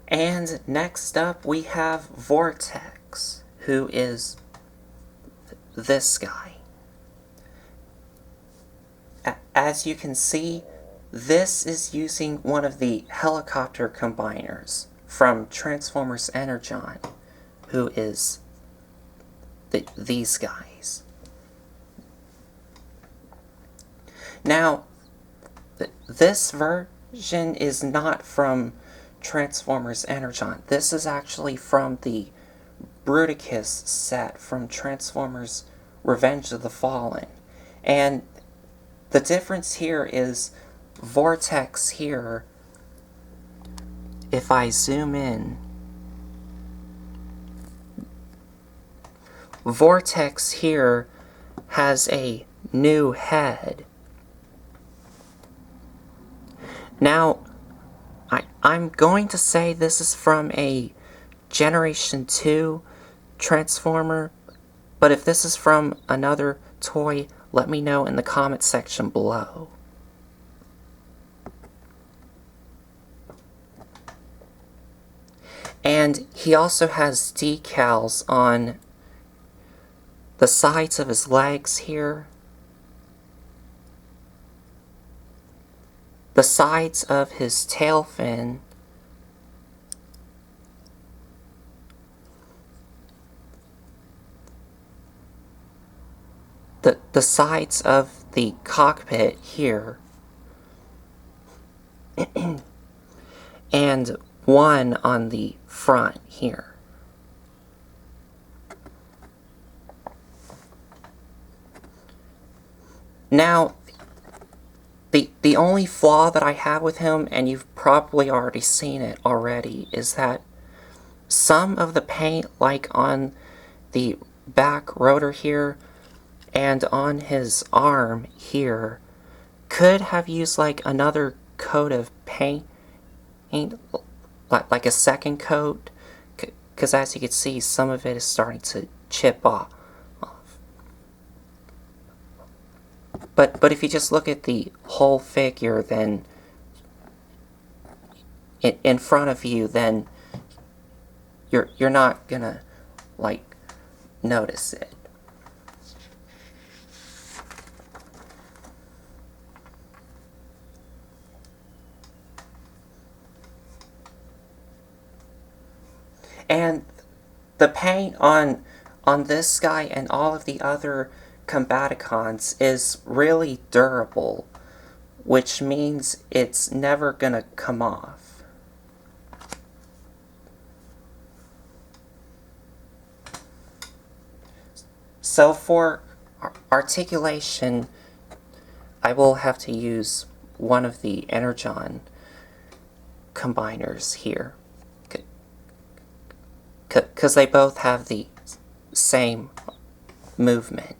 And next up we have Vortex, who is this guy. As you can see, this is using one of the helicopter combiners from Transformers Energon, who is these guys. Now, this version is not from Transformers Energon. This is actually from the Bruticus set from Transformers Revenge of the Fallen. And the difference here is Vortex here, if I zoom in, Vortex here has a new head. Now, I'm going to say this is from a Generation 2 Transformer, but if this is from another toy, let me know in the comment section below. And he also has decals on the sides of his legs here, the sides of his tail fin, the sides of the cockpit here, and one on the front here. Now, the only flaw that I have with him, and you've probably already seen it already, is that some of the paint, like on the back rotor here and on his arm here, could have used like another coat of paint, like a second coat, because as you can see, some of it is starting to chip off. But if you just look at the whole figure, then in front of you, then you're not gonna like notice it. And the paint on this guy and all of the other Combaticons is really durable, which means it's never gonna come off. So for articulation, I will have to use one of the Energon combiners here, because they both have the same movement.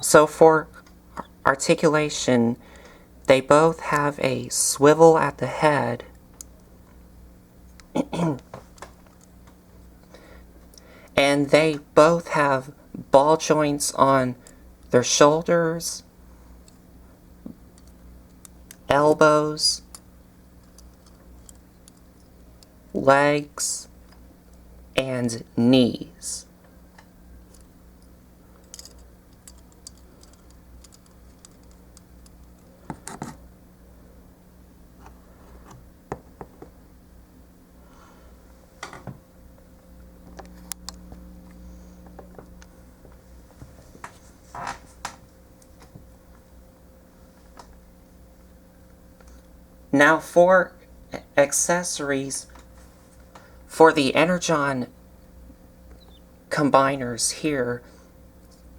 So for articulation, they both have a swivel at the head and they both have ball joints on their shoulders, elbows, legs, and knees. Now for accessories, for the Energon combiners here,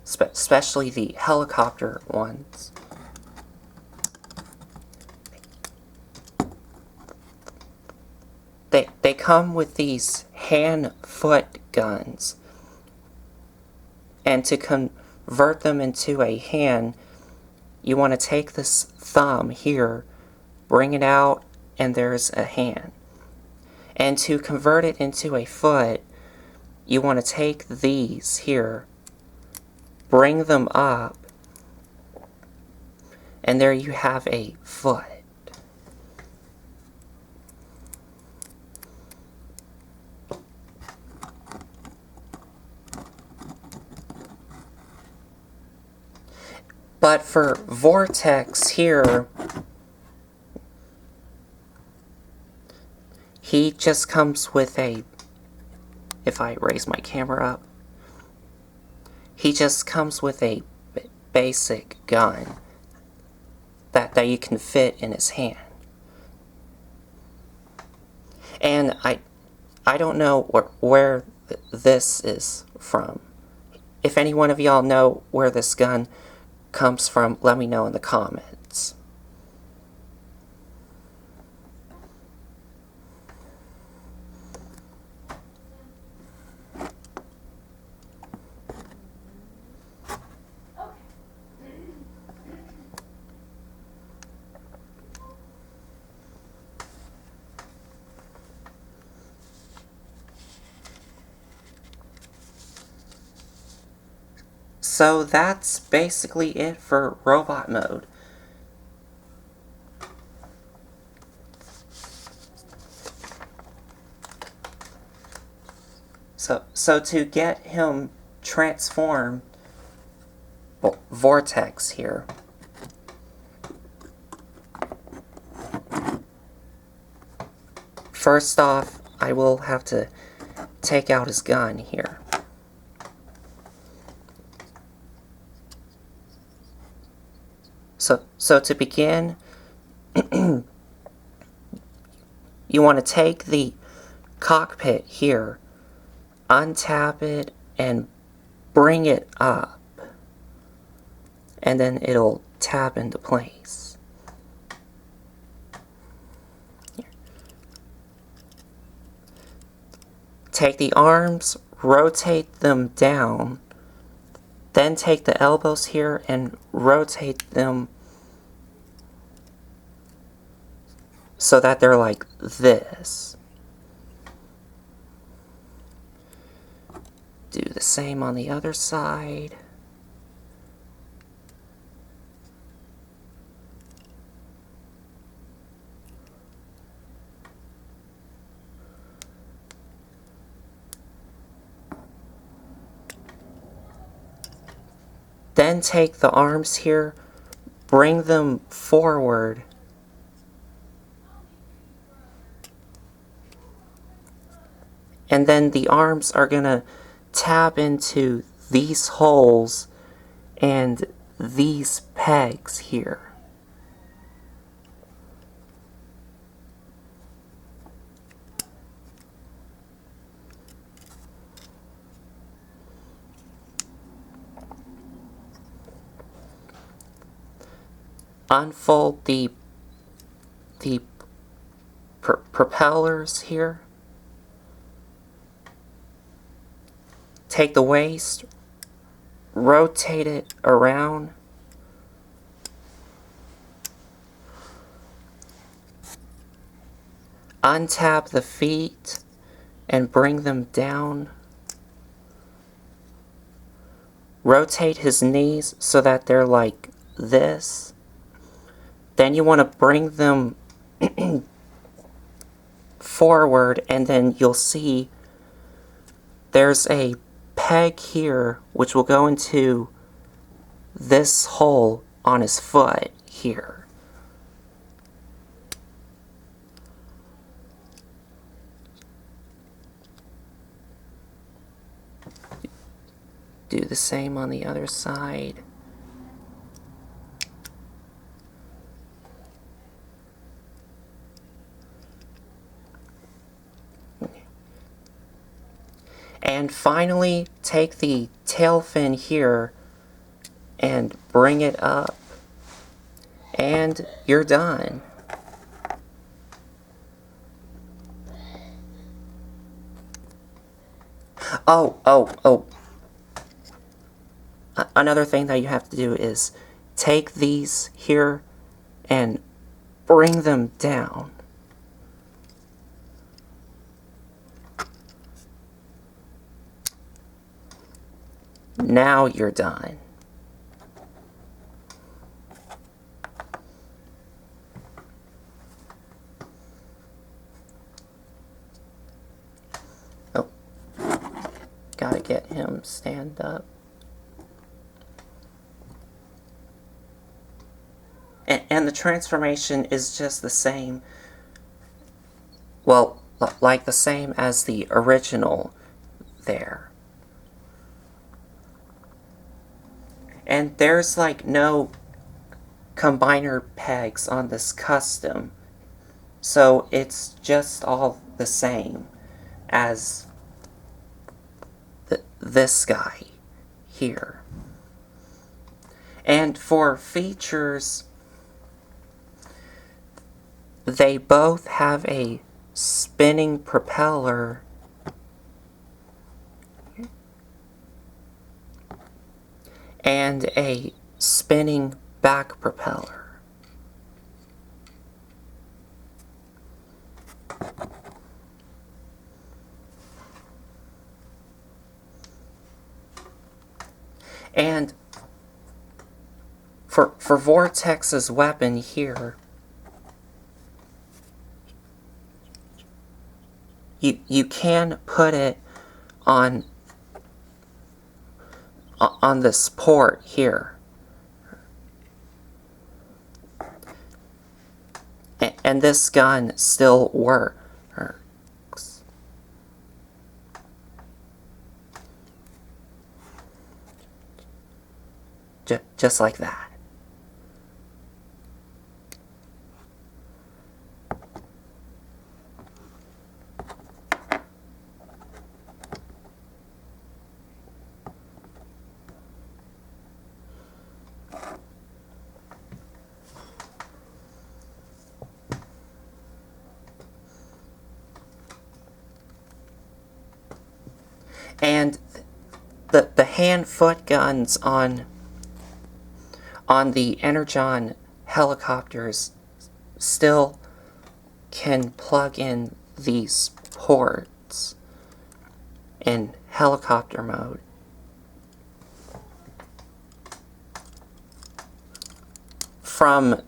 especially the helicopter ones, they come with these hand-foot guns, and to convert them into a hand, you want to take this thumb here, bring it out, and there's a hand. And to convert it into a foot, you want to take these here, bring them up, and there you have a foot. But for Vortex here, he just comes with a, if I raise my camera up, he just comes with a basic gun that you can fit in his hand. And I don't know where this is from. If any one of y'all know where this gun comes from, let me know in the comments. So that's basically it for robot mode. So to get him transformed, Vortex here, first off, I will have to take out his gun here. So to begin, you want to take the cockpit here, untap it, and bring it up. And then it'll tap into place. Take the arms, rotate them down, then take the elbows here and rotate them so that they're like this. Do the same on the other side. Then take the arms here, bring them forward, and then the arms are gonna tap into these holes and these pegs here. Unfold the propellers here. Take the waist, rotate it around. Untap the feet and bring them down. Rotate his knees so that they're like this. Then you want to bring them forward, and then you'll see there's a peg here which will go into this hole on his foot here. Do the same on the other side. And finally, take the tail fin here and bring it up. And you're done. Oh. Another thing that you have to do is take these here and bring them down. Now you're done. Oh, gotta get him stand up. And the transformation is just the same. Well, like the same as the original there. And there's like no combiner pegs on this custom. So it's just all the same as this guy here. And for features, they both have a spinning propeller and a spinning back propeller. And for Vortex's weapon here, you can put it on this port here. And this gun still works. Just like that. And the hand-foot guns on the Energon helicopters still can plug in these ports in helicopter mode. From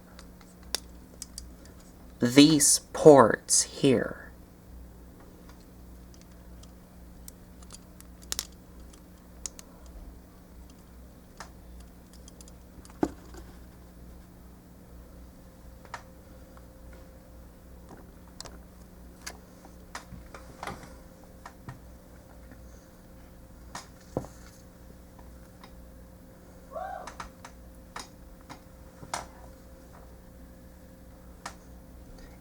these ports here.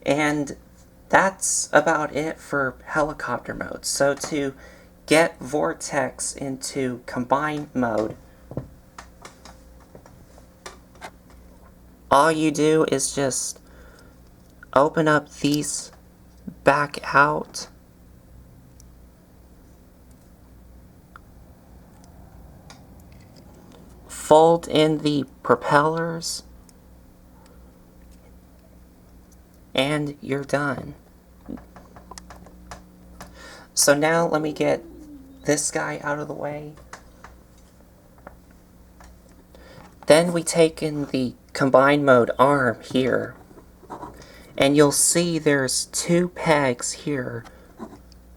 And that's about it for helicopter mode. So to get Vortex into combined mode, all you do is just open up these back out, fold in the propellers, and you're done. So now let me get this guy out of the way. Then we take in the combined mode arm here, and you'll see there's two pegs here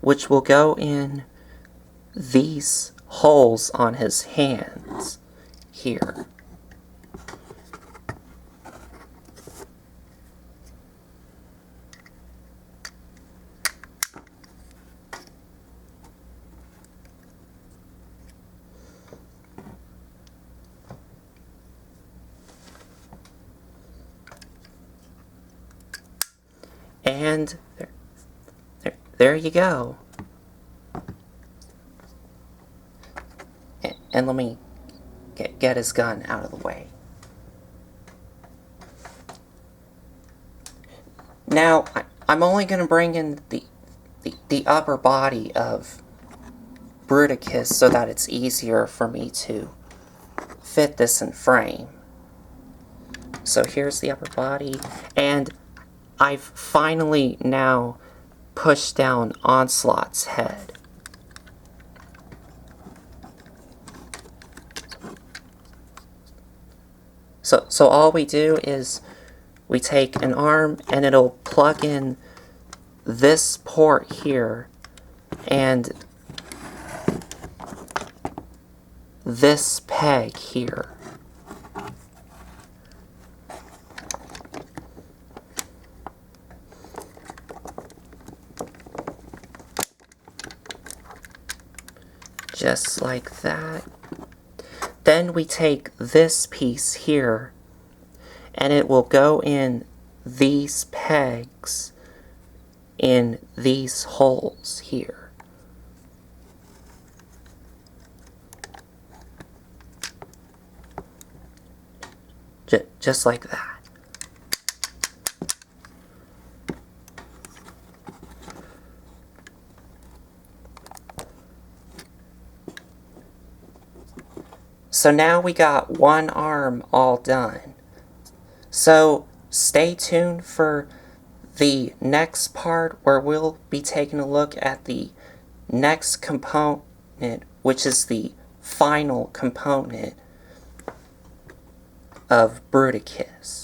which will go in these holes on his hands here. And there you go. And let me get his gun out of the way. Now, I'm only going to bring in the upper body of Bruticus so that it's easier for me to fit this in frame. So here's the upper body, and I've finally now pushed down Onslaught's head. So all we do is we take an arm and it'll plug in this port here and this peg here. just like that. Then we take this piece here, and it will go in these pegs in these holes here. Just like that. So now we got one arm all done. So stay tuned for the next part where we'll be taking a look at the next component, which is the final component of Bruticus.